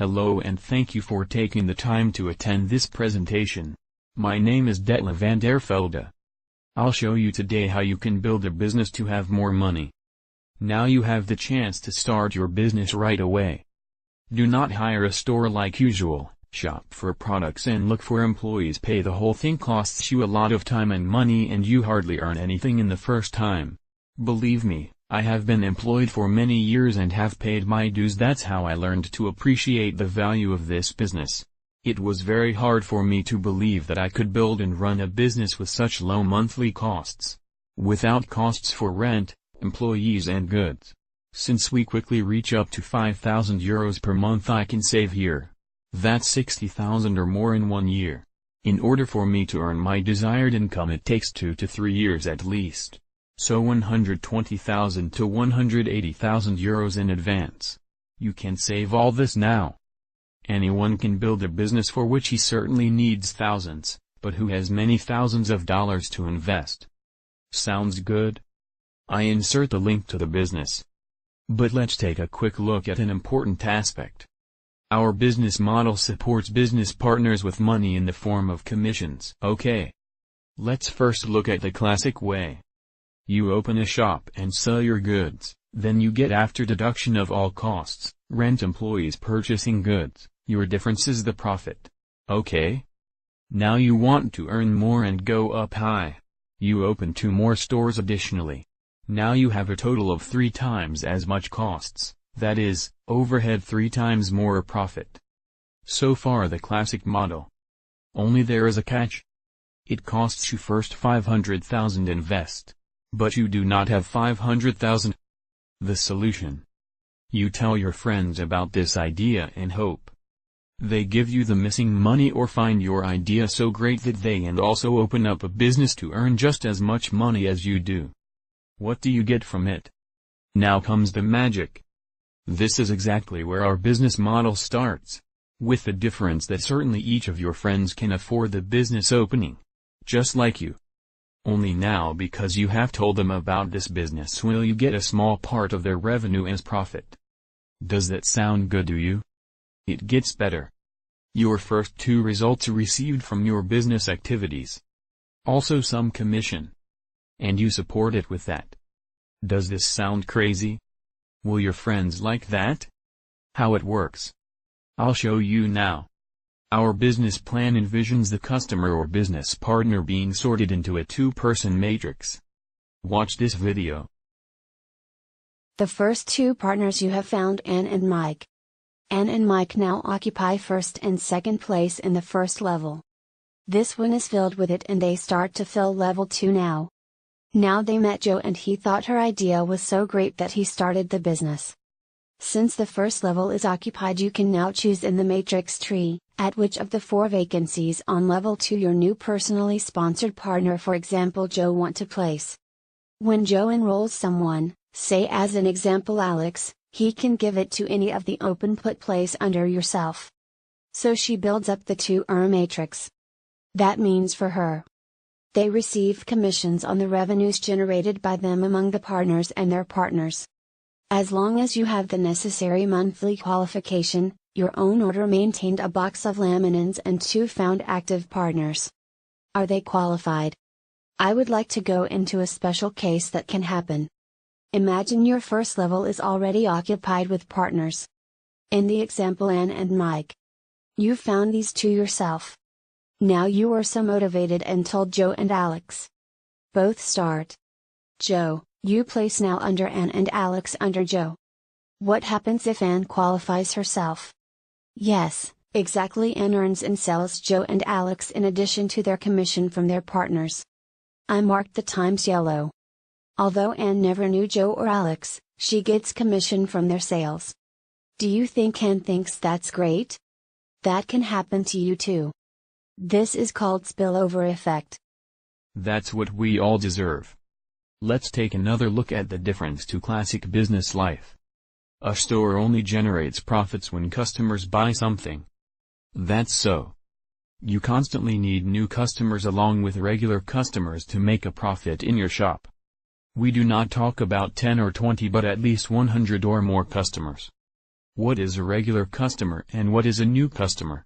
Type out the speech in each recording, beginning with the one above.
Hello and thank you for taking the time to attend this presentation. My name is Detla van der Velde. I'll show you today how you can build a business to have more money. Now you have the chance to start your business right away. Do not hire a store like usual, shop for products and look for employees. Pay the whole thing costs you a lot of time and money and you hardly earn anything in the first time. Believe me, I have been employed for many years and have paid my dues. That's how I learned to appreciate the value of this business. It was very hard for me to believe that I could build and run a business with such low monthly costs, without costs for rent, employees and goods. Since we quickly reach up to 5,000 euros per month I can save here. That's 60,000 or more in 1 year. In order for me to earn my desired income it takes 2 to 3 years at least. So 120,000 to 180,000 euros in advance. You can save all this now. Anyone can build a business for which he certainly needs thousands, but who has many thousands of dollars to invest. Sounds good? I insert the link to the business. But let's take a quick look at an important aspect. Our business model supports business partners with money in the form of commissions. Okay. Let's first look at the classic way. You open a shop and sell your goods, then you get after deduction of all costs, rent, employees, purchasing goods, your difference is the profit. Okay? Now you want to earn more and go up high. You open 2 more stores additionally. Now you have a total of 3 times as much costs, that is, overhead 3 times more profit. So far the classic model. Only there is a catch. It costs you first 500,000 invest. But you do not have 500,000. The solution. You tell your friends about this idea and hope they give you the missing money or find your idea so great that they and also open up a business to earn just as much money as you do. What do you get from it? Now comes the magic. This is exactly where our business model starts. With the difference that certainly each of your friends can afford the business opening. Just like you. Only now because you have told them about this business will you get a small part of their revenue as profit. Does that sound good to you? It gets better. Your first 2 results received from your business activities. Also some commission. And you support it with that. Does this sound crazy? Will your friends like that? How it works? I'll show you now. Our business plan envisions the customer or business partner being sorted into a 2-person matrix. Watch this video. The first 2 partners you have found, Anne and Mike. Anne and Mike now occupy first and second place in the first level. This one is filled with it and they start to fill level 2 now. Now they met Joe and he thought her idea was so great that he started the business. Since the first level is occupied you can now choose in the matrix tree, at which of the 4 vacancies on level 2 your new personally sponsored partner, for example Joe, want to place. When Joe enrolls someone, say as an example Alex, he can give it to any of the open put place under yourself. So she builds up the 2 matrix. That means for her, they receive commissions on the revenues generated by them among the partners and their partners. As long as you have the necessary monthly qualification, your own order maintained, a box of laminines and 2 found active partners. Are they qualified? I would like to go into a special case that can happen. Imagine your first level is already occupied with partners. In the example Anne and Mike. You found these 2 yourself. Now you are so motivated and told Joe and Alex. Both start. Joe, you place now under Anne and Alex under Joe. What happens if Anne qualifies herself? Yes, exactly, Anne earns and sells Joe and Alex in addition to their commission from their partners. I marked the times yellow. Although Anne never knew Joe or Alex, she gets commission from their sales. Do you think Anne thinks that's great? That can happen to you too. This is called spillover effect. That's what we all deserve. Let's take another look at the difference to classic business life. A store only generates profits when customers buy something. That's so. You constantly need new customers along with regular customers to make a profit in your shop. We do not talk about 10 or 20 but at least 100 or more customers. What is a regular customer and what is a new customer?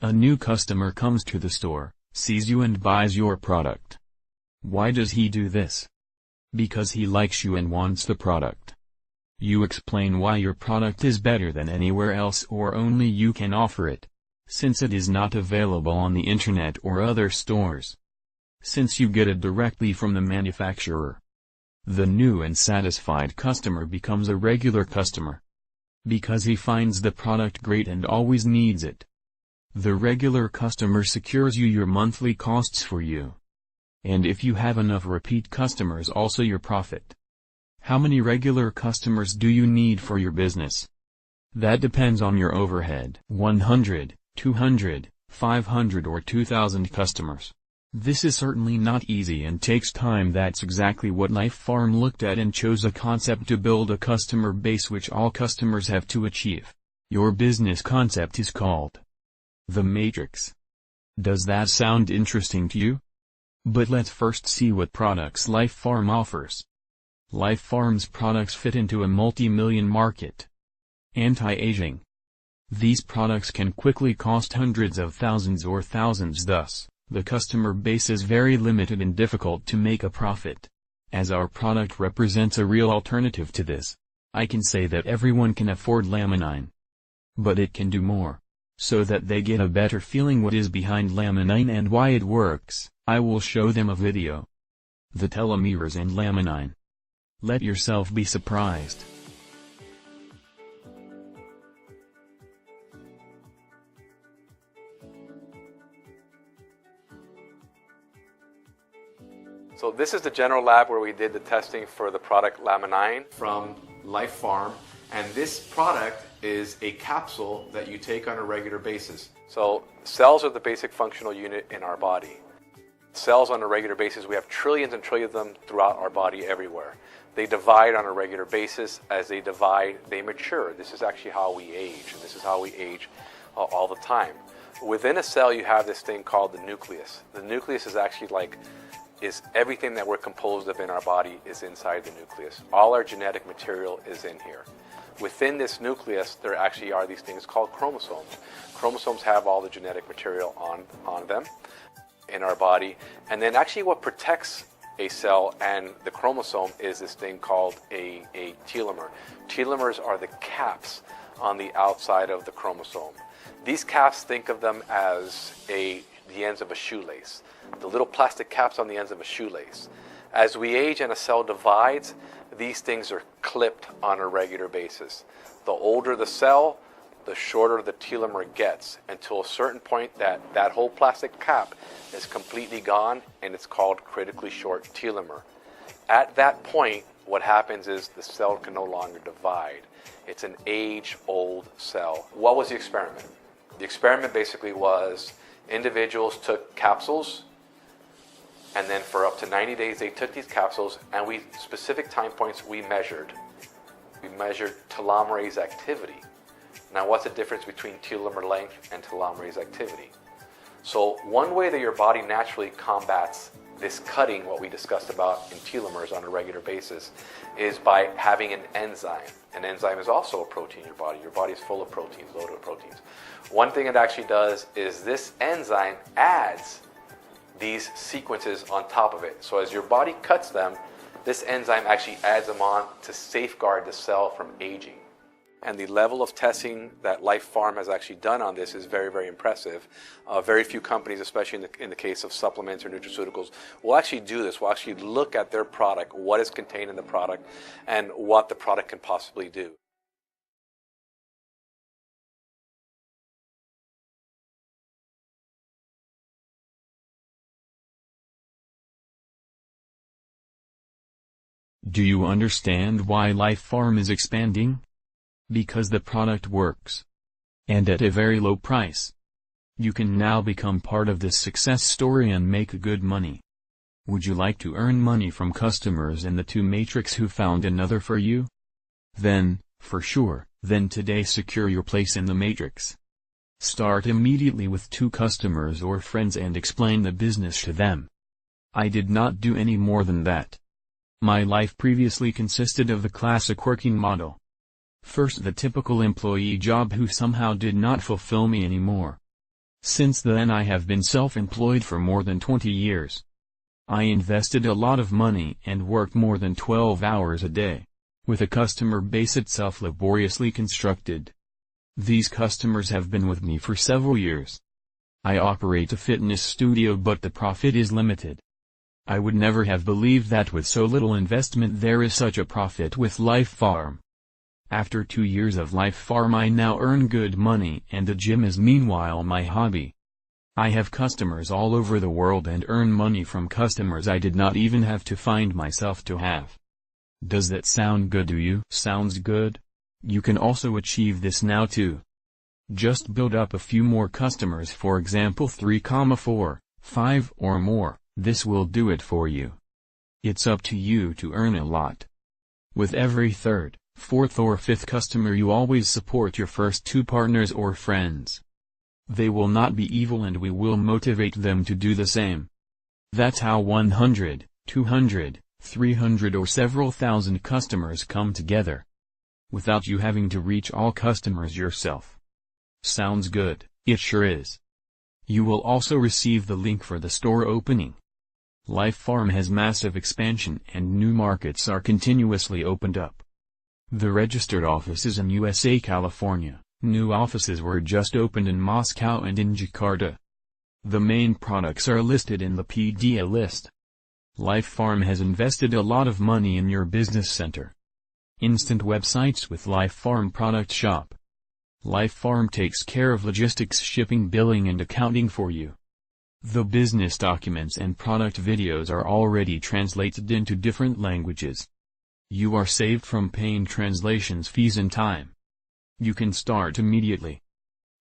A new customer comes to the store, sees you and buys your product. Why does he do this? Because he likes you and wants the product. You explain why your product is better than anywhere else or only you can offer it, since it is not available on the internet or other stores. Since you get it directly from the manufacturer. The new and satisfied customer becomes a regular customer. Because he finds the product great and always needs it. The regular customer secures you your monthly costs for you. And if you have enough repeat customers, also your profit. How many regular customers do you need for your business? That depends on your overhead. 100, 200, 500 or 2,000 customers. This is certainly not easy and takes time. That's exactly what Lifepharm looked at and chose a concept to build a customer base which all customers have to achieve. Your business concept is called the Matrix. Does that sound interesting to you? But let's first see what products Lifepharm offers. Lifepharm's products fit into a multi-million market. Anti-aging. These products can quickly cost hundreds of thousands or thousands, thus, the customer base is very limited and difficult to make a profit. As our product represents a real alternative to this, I can say that everyone can afford Laminine. But it can do more. So that they get a better feeling what is behind Laminine and why it works, I will show them a video. The telomeres and Laminine. Let yourself be surprised. So this is the general lab where we did the testing for the product Laminine from Lifepharm, and this product is a capsule that you take on a regular basis. So cells are the basic functional unit in our body. Cells on a regular basis, we have trillions and trillions of them throughout our body everywhere. They divide on a regular basis. As they divide, they mature. This is actually how we age, and this is how we age all the time. Within a cell, you have this thing called the nucleus. The nucleus is actually everything that we're composed of in our body is inside the nucleus. All our genetic material is in here. Within this nucleus, there actually are these things called chromosomes. Chromosomes have all the genetic material on them in our body. And then actually what protects a cell and the chromosome is this thing called a telomere. Telomeres are the caps on the outside of the chromosome. These caps, think of them as the ends of a shoelace. The little plastic caps on the ends of a shoelace. As we age and a cell divides, these things are clipped on a regular basis. The older the cell, the shorter the telomere gets, until a certain point that whole plastic cap is completely gone, and it's called critically short telomere. At that point, what happens is the cell can no longer divide. It's an age-old cell. What was the experiment? The experiment basically was individuals took capsules, and then for up to 90 days they took these capsules, and specific time points we measured. We measured telomerase activity. Now what's the difference between telomere length and telomerase activity? So one way that your body naturally combats this cutting, what we discussed about in telomeres on a regular basis, is by having an enzyme. An enzyme is also a protein in your body. Your body is full of proteins, loaded with proteins. One thing it actually does is this enzyme adds these sequences on top of it. So as your body cuts them, this enzyme actually adds them on to safeguard the cell from aging. And the level of testing that Lifepharm has actually done on this is very, very impressive. Very few companies, especially in the case of supplements or nutraceuticals, will actually do this. Will actually look at their product, what is contained in the product, and what the product can possibly do. Do you understand why Lifepharm is expanding? Because the product works. And at a very low price. You can now become part of this success story and make good money. Would you like to earn money from customers in the 2 Matrix who found another for you? Then, for sure, then today secure your place in the Matrix. Start immediately with 2 customers or friends and explain the business to them. I did not do any more than that. My life previously consisted of the classic working model. First, the typical employee job who somehow did not fulfill me anymore. Since then I have been self-employed for more than 20 years. I invested a lot of money and worked more than 12 hours a day, with a customer base itself laboriously constructed. These customers have been with me for several years. I operate a fitness studio, but the profit is limited. I would never have believed that with so little investment there is such a profit with Lifepharm. After 2 years of Lifepharm I now earn good money, and the gym is meanwhile my hobby. I have customers all over the world and earn money from customers I did not even have to find myself to have. Does that sound good to you? Sounds good? You can also achieve this now too. Just build up a few more customers, for example 3, 4, 5 or more, this will do it for you. It's up to you to earn a lot. With every third, fourth or fifth customer you always support your first 2 partners or friends. They will not be evil and we will motivate them to do the same. That's how 100, 200, 300 or several thousand customers come together, without you having to reach all customers yourself. Sounds good? It sure is. You will also receive the link for the store opening. Lifepharm has massive expansion and new markets are continuously opened up. The registered office is in USA, California. New offices were just opened in Moscow and in Jakarta. The main products are listed in the PDA list. Lifepharm has invested a lot of money in your business center. Instant websites with Lifepharm product shop. Lifepharm takes care of logistics, shipping, billing and accounting for you. The business documents and product videos are already translated into different languages. You are saved from paying translations fees and time. You can start immediately.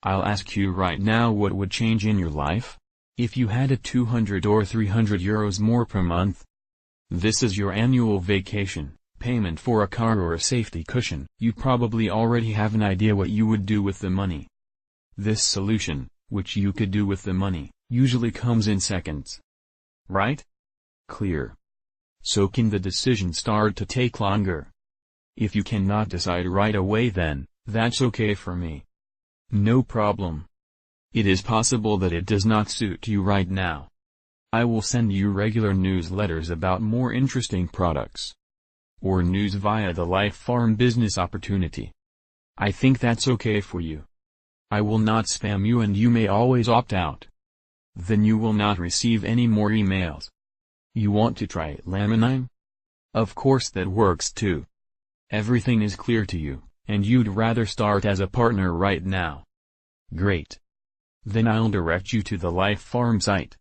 I'll ask you right now, what would change in your life? If you had a 200 or 300 euros more per month? This is your annual vacation, payment for a car or a safety cushion. You probably already have an idea what you would do with the money. This solution, which you could do with the money, usually comes in seconds. Right? Clear. So can the decision start to take longer? If you cannot decide right away, then that's okay for me. No problem. It is possible that it does not suit you right now. I will send you regular newsletters about more interesting products, or news via the Lifepharm business opportunity. I think that's okay for you. I will not spam you and you may always opt out. Then you will not receive any more emails. You want to try Laminine? Of course that works too. Everything is clear to you, and you'd rather start as a partner right now. Great. Then I'll direct you to the Lifepharm site.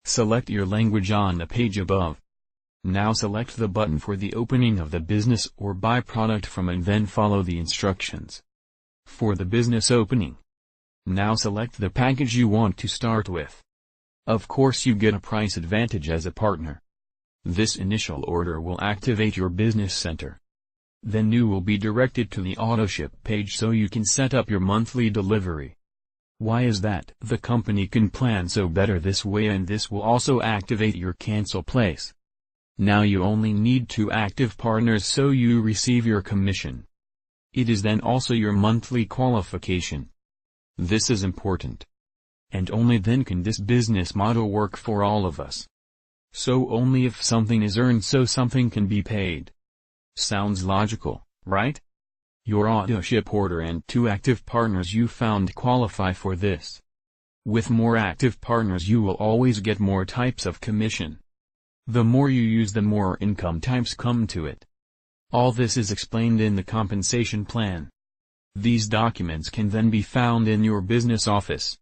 Select your language on the page above. Now select the button for the opening of the business or buy product from and then follow the instructions. For the business opening, now select the package you want to start with. Of course you get a price advantage as a partner. This initial order will activate your business center. Then you will be directed to the AutoShip page so you can set up your monthly delivery. Why is that? The company can plan so better this way, and this will also activate your cancel place. Now you only need 2 active partners so you receive your commission. It is then also your monthly qualification. This is important. And only then can this business model work for all of us. So only if something is earned so something can be paid. Sounds logical, right? Your AutoShip order and 2 active partners you found qualify for this. With more active partners you will always get more types of commission. The more you use, the more income types come to it. All this is explained in the compensation plan. These documents can then be found in your business office.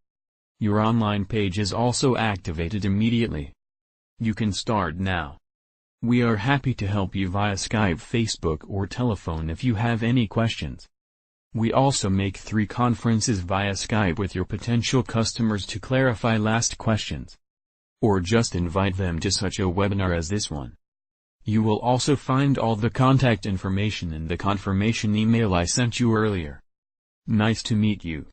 Your online page is also activated immediately. You can start now. We are happy to help you via Skype, Facebook or telephone if you have any questions. We also make 3 conferences via Skype with your potential customers to clarify last questions, or just invite them to such a webinar as this one. You will also find all the contact information in the confirmation email I sent you earlier. Nice to meet you.